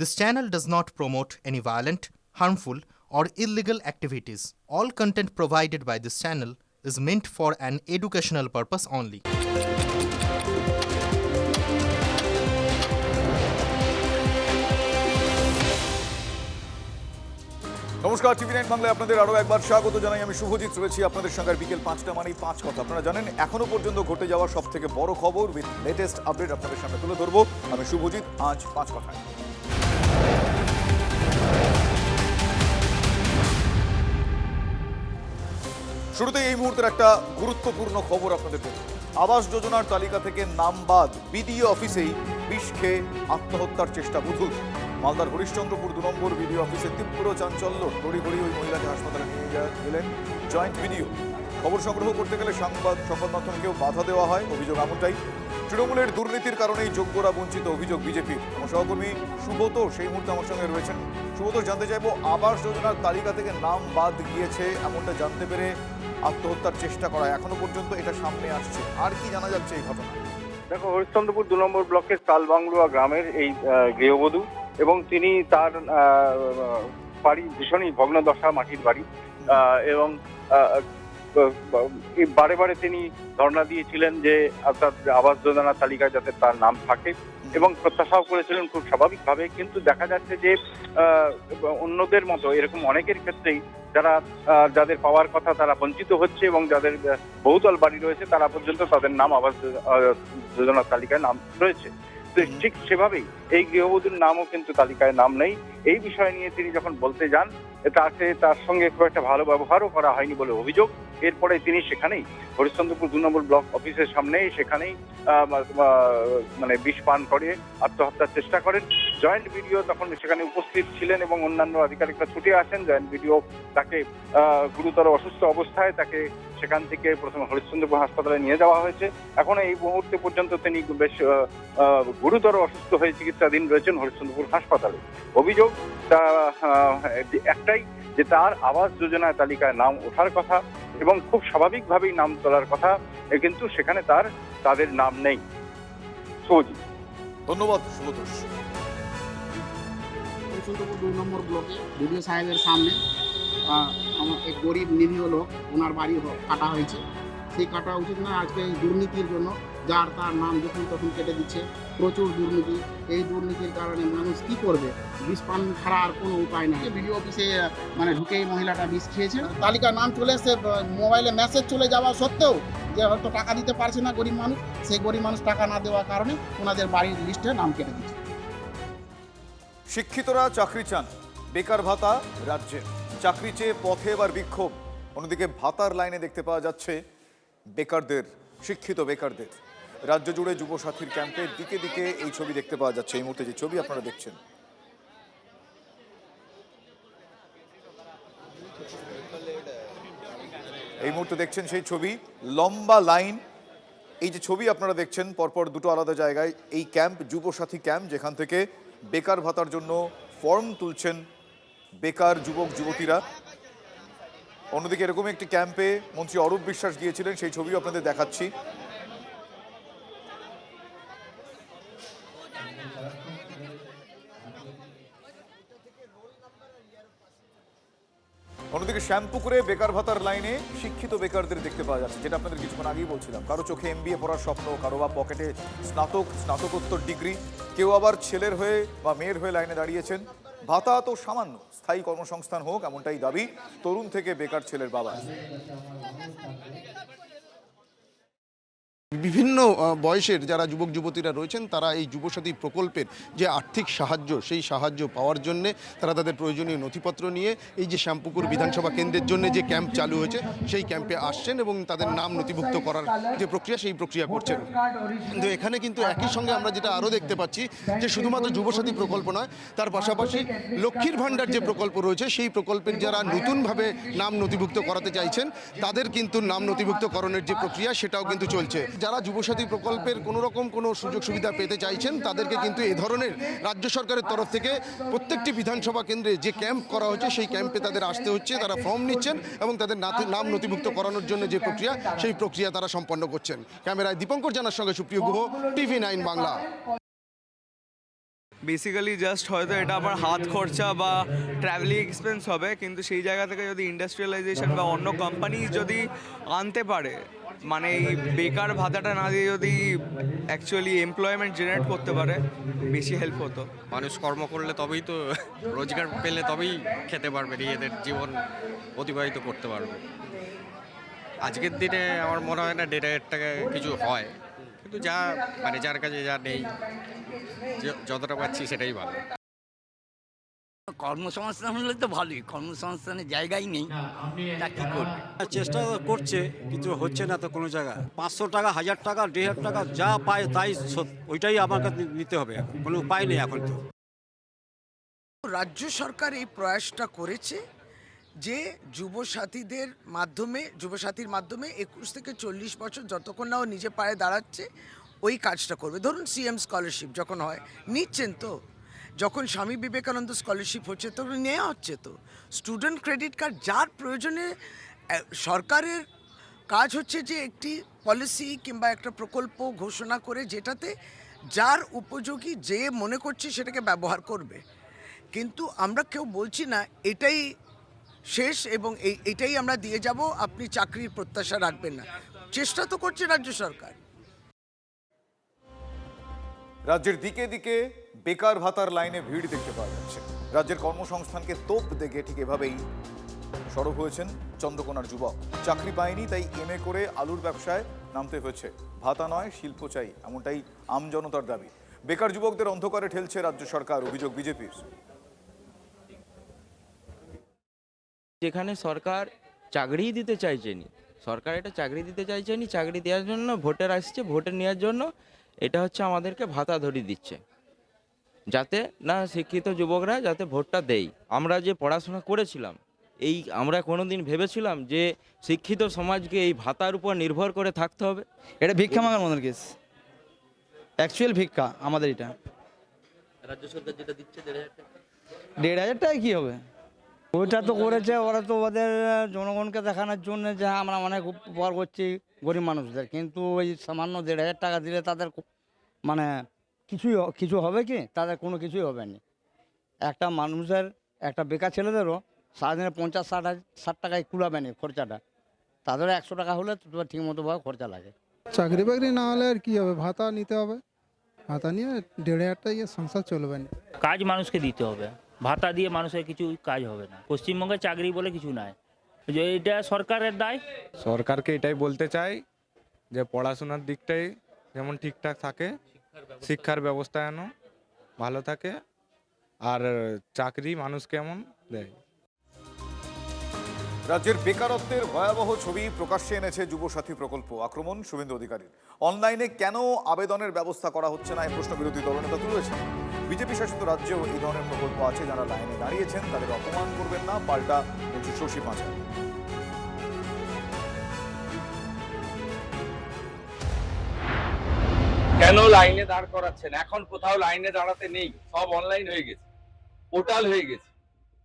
This channel does not promote any violent, harmful, or illegal activities. All content provided by this channel is meant for an educational purpose only. নমস্কার, টিভি9 বাংলায় আপনাদের আরও একবার স্বাগত জানাই। আমি শুভজিৎ রয়েছি আপনাদের সঙ্গে। বিকেল ৫টা মানেই ৫ কথা। আপনারা জানেন এখনো পর্যন্ত ঘটে যাওয়া সব থেকে বড় খবর উইথ লেটেস্ট আপডেট আপনাদের সামনে তুলে ধরবো। আমি শুভজিৎ, আজ ৫ কথায়। শুরুতেই এই মুহূর্তের একটা গুরুত্বপূর্ণ খবর আপনাদের দেব। আবাস যোজনার তালিকা থেকে নাম বাদ, বিডিও অফিসেই বিষ খেয়ে আত্মহত্যার চেষ্টা বুধুর। মালদার হরিশ্চন্দ্রপুর ২ নম্বর বিডিও অফিসে তীব্র চাঞ্চল্য। তড়িঘড়ি ওই মহিলাকে হাসপাতালে নিয়ে গেলেন জয়েন্ট বিডিও। খবর সংগ্রহ করতে গেলে সংবাদ মাধ্যমকেও বাধা দেওয়া হয়, অভিযোগ এমনটাই। তৃণমূলের দুর্নীতির কারণেই যোগ্যরা বঞ্চিত, অভিযোগ বিজেপির। আমার সহকর্মী সুব্রত সেই মুহূর্তে আমার সঙ্গে রয়েছেন। সুব্রত, জানতে চাইবো, আবাস যোজনার তালিকা থেকে নাম বাদ গিয়েছে এমনটা জানতে পেরে আত্মহত্যার চেষ্টা করা, এখনো পর্যন্ত এটা সামনে আসছে, আর কি জানা যাচ্ছে এই ঘটনা? দেখো, হরিশ্চন্দ্রপুর ২ নম্বর ব্লকের তালবাংলুয়া গ্রামের এই গৃহবধূ, এবং তিনি তার বাড়ি ভীষণই ভগ্নদশা, মাটির বাড়ি, এবং বারে বারে তিনি ধর্ণা দিয়েছিলেন যে অর্থাৎ আবাস যোজনার তালিকায় যাতে তার নাম থাকে, এবং প্রত্যাশাও করেছিলেন খুব স্বাভাবিকভাবে। কিন্তু দেখা যাচ্ছে যে অন্যদের মতো এরকম অনেকের ক্ষেত্রেই যাদের পাওয়ার কথা তারা বঞ্চিত হচ্ছে, এবং যাদের বহুতল বাড়ি রয়েছে তারা পর্যন্ত তাদের নাম আবাস যোজনার তালিকায় নাম রয়েছে। ঠিক সেভাবেই এই গৃহবধূর নামও কিন্তু তালিকায় নাম নেই। এই বিষয় নিয়ে তিনি যখন বলতে যান, তার সঙ্গে খুব একটা ভালো ব্যবহারও করা হয়নি বলে অভিযোগ। এরপরে তিনি সেখানেই হরিশ্চন্দ্রপুর ২ নম্বর ব্লক অফিসের সামনেই সেখানেই মানে বিষ পান করে আত্মহত্যার চেষ্টা করেন। জয়েন্ট বিডিও তখন সেখানে উপস্থিত ছিলেন এবং অন্যান্য আধিকারিকরা ছুটে আসেন। জয়েন্ট বিডিও তাকে গুরুতর অসুস্থ অবস্থায় তাকে সেখান থেকে প্রথমে হরিশ্চন্দ্রপুর হাসপাতালে নিয়ে যাওয়া হয়েছে। এখন এই মুহূর্তে পর্যন্ত তিনি বেশ গুরুতর অসুস্থ হয়ে চিকিৎসাধীন রয়েছেন হরিশ্চন্দ্রপুর হাসপাতালে। অভিযোগ একটাই, যে তার আবাস যোজনার তালিকায় নাম ওঠার কথা এবং খুব স্বাভাবিকভাবেই নাম তোলার কথা, কিন্তু সেখানে তাদের নাম নেই। ধন্যবাদ সুব্রত। হরিশ্চন্দ্রপুর ২ নম্বর ব্লকে বিডিও সাহেবের সামনে আমার এক গরিব নিরীহ লোক, ওনার বাড়ি কাটা হয়েছে। সেই কাটা উচিত না। আজকে এই দুর্নীতির জন্য যার তার নাম যখন তখন কেটে দিচ্ছে, প্রচুর দুর্নীতি। এই দুর্নীতির কারণে মানুষ কি করবে? বিষ পান ছাড়া আর কোনো উপায় নেই। বিডিও অফিসে ঢুকেই মহিলাটা বিষ খেয়েছে। তালিকার নাম চলে এসে মোবাইলে মেসেজ চলে যাওয়া সত্ত্বেও যে হয়তো টাকা দিতে পারছে না গরিব মানুষ, সেই গরিব মানুষ টাকা না দেওয়ার কারণে ওনাদের বাড়ির লিস্টে নাম কেটে দিচ্ছে। শিক্ষিতরা চাকরি চান, বেকার ভাতা রাজ্যে। চাকরি চেয়ে পথে এবার বিক্ষোভ। অন্যদিকে ভাতার লাইনে দেখতে পাওয়া যাচ্ছে বেকারদের, শিক্ষিত বেকারদের। রাজ্য জুড়ে যুবসাথীর ক্যাম্পে দিকে দিকে এই ছবি দেখতে পাওয়া যাচ্ছে। এই মুহূর্তে যে ছবি আপনারা দেখছেন, এই মুহূর্তে দেখছেন সেই ছবি, লম্বা লাইন। এই যে ছবি আপনারা দেখছেন, পরপর দুটো আলাদা জায়গায় এই ক্যাম্প, যুবসাথী ক্যাম্প, যেখান থেকে বেকার ভাতার জন্য ফর্ম তুলছেন বেকার যুবক যুবতীরা। অন্যদিকে এরকম একটি ক্যাম্পে মন্ত্রী অরূপ বিশ্বাস গিয়েছিলেন, সেই ছবিও আপনাদের দেখাচ্ছি। অন্যদিকে শ্যামপুকুরে বেকার ভাতার লাইনে শিক্ষিত বেকারদের দেখতে পাওয়া যাচ্ছে, যেটা আপনাদের কিছুক্ষণ আগেই বলছিলাম। কারো চোখে এমবিএ পড়ার স্বপ্ন, কারো বা পকেটে স্নাতকোত্তর ডিগ্রি, কেউ আবার ছেলের হয়ে বা মেয়ের হয়ে লাইনে দাঁড়িয়েছেন। ভাতা তো সামান্য, স্থায়ী কর্মসংস্থান হোক, এমনটাই দাবি তরুণ থেকে বেকার ছেলের বাবা। বিভিন্ন বয়সের যারা যুবক যুবতীরা রয়েছেন, তারা এই যুবসাথী প্রকল্পের যে আর্থিক সাহায্য, সেই সাহায্য পাওয়ার জন্যে তারা তাদের প্রয়োজনীয় নথিপত্র নিয়ে এই যে শ্যামপুকুর বিধানসভা কেন্দ্রের জন্য যে ক্যাম্প চালু হয়েছে, সেই ক্যাম্পে আসছেন এবং তাদের নাম নথিভুক্ত করার যে প্রক্রিয়া, সেই প্রক্রিয়া করছেন। কিন্তু এখানে কিন্তু একই সঙ্গে আমরা যেটা আরও দেখতে পাচ্ছি, যে শুধুমাত্র যুবসাথী প্রকল্প নয়, তার পাশাপাশি লক্ষ্মীর ভাণ্ডার যে প্রকল্প রয়েছে, সেই প্রকল্পের যারা নতুনভাবে নাম নথিভুক্ত করাতে চাইছেন, তাদের কিন্তু নাম নথিভুক্তকরণের যে প্রক্রিয়া, সেটাও কিন্তু চলছে। যারা যুবসাথী প্রকল্পের কোনো রকম কোনো সুযোগ সুবিধা পেতে চাইছেন, তাদেরকে কিন্তু এ ধরনের রাজ্য সরকারের তরফ থেকে প্রত্যেকটি বিধানসভা কেন্দ্রে যে ক্যাম্প করা হচ্ছে, সেই ক্যাম্পে তাদের আসতে হচ্ছে। তারা ফর্ম নিচ্ছেন এবং তাদের নাম নথিভুক্ত করানোর জন্য যে প্রক্রিয়া, সেই প্রক্রিয়া তারা সম্পন্ন করছেন। ক্যামেরায় দীপঙ্কর জানার সঙ্গে সুপ্রিয় গুহ, টিভি9 বাংলা। বেসিক্যালি জাস্ট হয়তো এটা আমার হাত খরচা বা ট্রাভেলিং এক্সপেন্স হবে, কিন্তু সেই জায়গা থেকে যদি ইন্ডাস্ট্রিয়ালাইজেশন বা অন্য কোম্পানি যদি আনতে পারে, মানে এই বেকার ভাতাটা না দিয়ে যদি অ্যাকচুয়ালি এমপ্লয়মেন্ট জেনারেট করতে পারে, বেশি হেল্প হতো। মানুষ কর্ম করলে তবেই তো রোজগার পেলে তবেই খেতে পারবে, নিজেদের জীবন অতিবাহিত করতে পারবে। আজকের দিনে আমার মনে হয় না ডেটার টাকা কিছু হয়, কিন্তু যা মানে যার কাছে যা নেই, যতটা পাচ্ছি সেটাই ভালো। কর্মসংস্থান হলে তো ভালোই, কর্মসংস্থানের জায়গাই নেই, তা কি করবে? চেষ্টা করছে কিন্তু হচ্ছে না তো কোনো জায়গায়। 500 টাকা, 1000 টাকা, 1500 টাকা যা পায় তাই ওইটাই আমাকে নিতে হবে, কোনো উপায় নেই এখন তো। রাজ্য সরকার এই প্রয়াসটা করেছে যে যুবসাথীর মাধ্যমে 21 থেকে 40 বছর যতক্ষণ না ও নিজে পায়ে দাঁড়াচ্ছে ওই কাজটা করবে। ধরুন সিএম স্কলারশিপ যখন হয়, নিচ্ছেন তো, যখন স্বামী বিবেকানন্দ স্কলারশিপ হচ্ছে তখন নেওয়া হচ্ছে তো, স্টুডেন্ট ক্রেডিট কার্ড, যার প্রয়োজনে সরকারের কাজ হচ্ছে যে একটি পলিসি কিংবা একটা প্রকল্প ঘোষণা করে যেটাতে যার উপযোগী যে মনে করছে সেটাকে ব্যবহার করবে। কিন্তু আমরা কেউ বলছি না এটাই শেষ এবং এটাই আমরা দিয়ে যাব, আপনি চাকরির প্রত্যাশা রাখবেন না। চেষ্টা তো করছে রাজ্য সরকার। রাজ্যের দিকে দিকে বেকার ভাতার লাইনে ভিড় দেখতে পাওয়া যাচ্ছে। রাজ্যের কর্মসংস্থানকে তোপ দেখে ঠিক এভাবেই সরব হয়েছেন চন্দ্রকোনার যুবক। চাকরি পায়নি তাই এমএ করে আলুর ব্যবসায় নামতে হয়েছে। ভাতা নয়, শিল্প চাই, এমনটাই আমজনতার দাবি। বেকার যুবকদের অন্ধকারে ঠেলছে রাজ্য সরকার, অভিযোগ বিজেপির। যেখানে সরকার চাকরিই দিতে চাইছেনি, সরকার এটা চাকরি দিতে চাইছেনি, চাকরি দেওয়ার জন্য ভোটার আসছে, ভোটে নেওয়ার জন্য এটা হচ্ছে আমাদেরকে ভাতা ধরিয়ে দিচ্ছে, যাতে না শিক্ষিত যুবকরা যাতে ভোটটা দেয়। আমরা যে পড়াশোনা করেছিলাম, আমরা কোনোদিন ভেবেছিলাম যে শিক্ষিত সমাজকে এই ভাতার উপর নির্ভর করে থাকতে হবে? এটা ভিক্ষা মাগার মতন কেস, অ্যাকচুয়াল ভিক্ষা আমাদের এটা। রাজ্য সরকার যেটা দিচ্ছে 1,500 টাকায় কী হবে? ওইটা তো করেছে ওরা তো ওদের জনগণকে দেখানোর জন্য যে আমরা অনেক উপকার করছি গরিব মানুষদের, কিন্তু ওই সামান্য 1,500 টাকা দিলে তাদের মানে কিছু হবে কি? তাদের কোনো কিছুই হবে না। একটা মানুষের, একটা বেকার ছেলেদেরও সারাদিনে 50-60 টাকায় কুলাবে না খরচাটা, তাদের 100 টাকা হলে তো ঠিক মতো ভাবে খরচা লাগে। চাকরি বাকরি না হলে আর কি হবে, ভাতা নিতে হবে, ভাতা নিয়ে 1,500 টাকা সংসার চলবে না। কাজ মানুষকে দিতে হবে, ভাতা দিয়ে মানুষের কিছু কাজ হবে না। পশ্চিমবঙ্গে চাকরি বলে কিছু নাই, যে এটা সরকারের দায়। সরকারকে এটাই বলতে চাই যে পড়াশোনার দিকটাই যেমন ঠিকঠাক থাকে, শিক্ষার ব্যবস্থা যেন ভালো থাকে, আর চাকরি মানুষ কেমন দেয়। রাজ্যের বেকারত্বের ভয়াবহ ছবি প্রকাশ্যে এনেছে যুবসাথী প্রকল্প। আক্রমণ শুভেন্দু অধিকারীর। অনলাইনে কেন আবেদনের ব্যবস্থা করা হচ্ছে না, এই প্রশ্ন বিরোধী দলনেতা তুলেছেন। বিজেপি শাসিত রাজ্যেও এই ধরনের প্রকল্প আছে, যারা লাইনে দাঁড়িয়েছেন তাদের অপমান করবেন না, পাল্টা বলছে শশী পাঁচা। কেন লাইনে দাঁড় করাচ্ছেন? এখন কোথাও লাইনে দাঁড়াতে নেই, সব অনলাইন হয়ে গেছে, পোর্টাল হয়ে গেছে।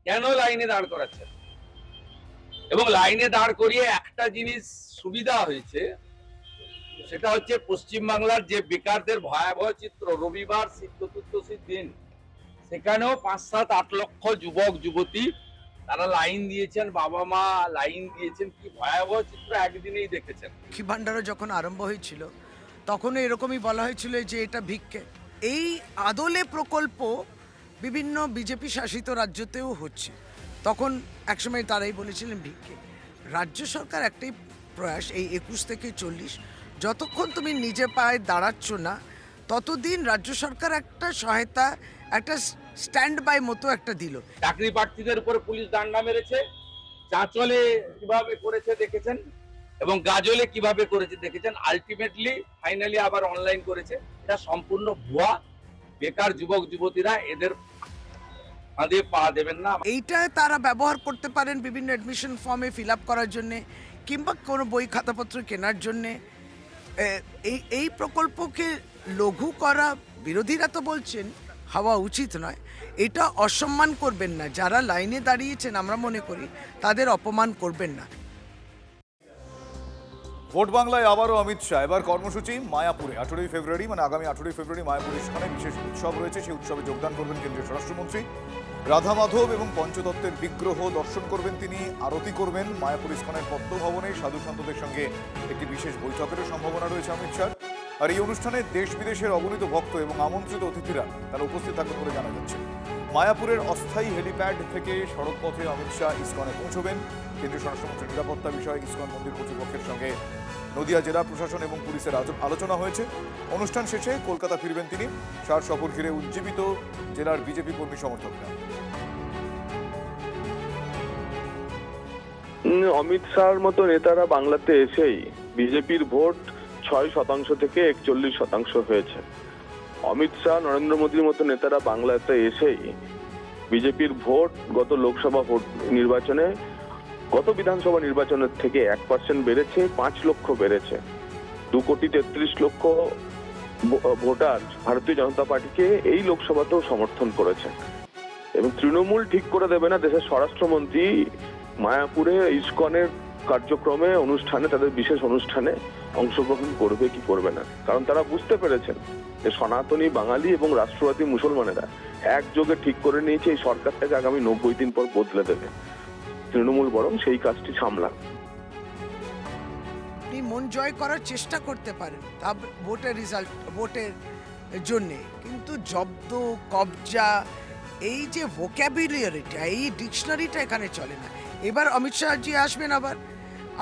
কেন লাইনে দাঁড় করাচ্ছেন? এবং লাইনে দাঁড় করিয়ে একটা জিনিস সুবিধা হয়েছে, সেটা হচ্ছে পশ্চিমবাংলার যে বেকারদের ভয়াবহ চিত্র, রবিবার চতুর্দশীর দিন সেখানেও 5-7-8 লক্ষ যুবক যুবতী তারা লাইন দিয়েছেন, বাবা মা লাইন দিয়েছেন। কি ভয়াবহ চিত্র একদিনেই দেখেছেন। লক্ষ্মী ভাণ্ডারও যখন আরম্ভ হয়েছিল তখন এরকমই বলা হয়েছিল যে এটা ভিক্ষে। এই আদলে প্রকল্প বিভিন্ন বিজেপি শাসিত রাজ্যতেও হচ্ছে, তখন একসময় তারাই বলেছিলেন ভিক্ষে। রাজ্য সরকার একটাই প্রয়াস, এই 21 থেকে 40 যতক্ষণ তুমি নিজে পায়ে দাঁড়াচ্ছ না ততদিন রাজ্য সরকার একটা সহায়তা, একটা স্ট্যান্ড বাই মতো একটা দিল। চাকরি প্রার্থীদের উপরে পুলিশ ডান্ডা মেরেছে, চাঁচলে কিভাবে করেছে দেখেছেন, এবং গাজলে কিভাবে করেছে দেখেছেন। আলটিমেটলি ফাইনালি আবার অনলাইন করেছে। এটা সম্পূর্ণ ভুয়া। বেকার যুবক যুবতীরা এদের ফাঁদে পা দেবেন না। এইটা তারা ব্যবহার করতে পারেন বিভিন্ন অ্যাডমিশন ফর্মে ফিল আপ করার জন্যে, কিংবা কোনো বই খাতাপত্র কেনার জন্যে। এই প্রকল্পকে লঘু করা বিরোধীরা তো বলছেন হওয়া উচিত নয়। এটা অসম্মান করবেন না, যারা লাইনে দাঁড়িয়েছেন আমরা মনে করি তাদের অপমান করবেন না। ভোট বাংলায় আবারও অমিত শাহ। এবার কর্মসূচি মায়াপুরে 18ই ফেব্রুয়ারি, মানে আগামী 18ই ফেব্রুয়ারি মায়াপুর ইস্কনে বিশেষ উৎসব রয়েছে। সেই উৎসবে যোগদান করবেন কেন্দ্রীয় স্বরাষ্ট্রমন্ত্রী। রাধা মাধব এবং পঞ্চতত্ত্বের বিগ্রহ দর্শন করবেন তিনি, আরতি করবেন। মায়াপুর ইস্কনের পদ্মভবনে সাধু সন্তদের সঙ্গে একটি বিশেষ বৈঠকেরও সম্ভাবনা রয়েছে অমিত শাহ। আর এই অনুষ্ঠানে দেশ বিদেশের অগণিত ভক্ত এবং আমন্ত্রিত অতিথিরা তারা উপস্থিত থাকবেন বলে জানা যাচ্ছে। মায়াপুরের অস্থায়ী হেলিপ্যাড থেকে সড়কপথে অমিত শাহ ইস্কনে পৌঁছবেন। কেন্দ্রীয় স্বরাষ্ট্রমন্ত্রীর নিরাপত্তা বিষয়ে ইস্কন মন্দির কর্তৃপক্ষের সঙ্গে নদিয়া জেলা প্রশাসন এবং পুলিশের আলোচনা হয়েছে। অনুষ্ঠান শেষে কলকাতা ফিরবেন তিনি। শাহর সফর ঘিরে উজ্জীবিত জেলার বিজেপি কর্মী সমর্থকরা। অমিত শাহর মতো নেতারা বাংলাতে এসেই বিজেপির ভোট 6% থেকে 41% হয়েছে। অমিত শাহ, নরেন্দ্র মোদীর মতো নেতারা বাংলাতে এসেই বিজেপির ভোট গত লোকসভা ভোট নির্বাচনে, গত বিধানসভা নির্বাচনের থেকে 1% বেড়েছে, 5 লক্ষ বেড়েছে। 2,33,00,000 ভোটার ভারতীয় জনতা পার্টিকে এই লোকসভাতেও সমর্থন করেছে। এবং তৃণমূল ঠিক করে দেবে না দেশের স্বরাষ্ট্রমন্ত্রী মায়াপুরে ইস্কনের কার্যক্রমে, অনুষ্ঠানে, তাদের বিশেষ অনুষ্ঠানে অংশগ্রহণ করবে কি করবে না। কারণ তারা বুঝতে পেরেছেন যে সনাতনী বাঙালি এবং রাষ্ট্রবাদী মুসলমানেরা একযোগে ঠিক করে নিয়েছে এই সরকারটাকে আগামী 90 দিন পর বদলে দেবে। তৃণমূল বরং সেই কাজটি সামলান। আপনি মন জয় করার চেষ্টা করতে পারেন তা ভোটের রেজাল্ট, ভোটের জন্যে, কিন্তু জব্দ, কবজা, এই যে ভোক্যাবুলারিটা, এই ডিকশনারিটা এখানে চলে না। এবার অমিত শাহজি আসবেন, আবার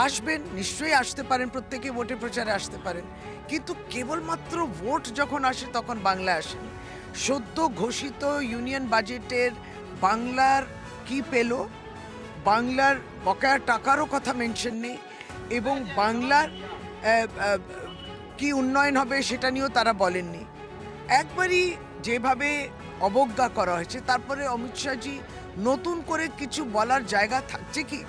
আসবেন, নিশ্চয়ই আসতে পারেন, প্রত্যেকে ভোটের প্রচারে আসতে পারেন, কিন্তু কেবলমাত্র ভোট যখন আসে তখন বাংলায় আসেন। সদ্য ঘোষিত ইউনিয়ন বাজেটের বাংলার কি পেল, বাংলার বকেয়া টাকারও কথা মেনশন নেই, এবং বাংলার কি উন্নয়ন হবে সেটা নিয়েও তারা বলেননি। একবারই যেভাবে অবজ্ঞা করা হয়েছে, তারপরে অমিত শাহজি নতুন করে কিছু বলার জায়গা থাকছে কি?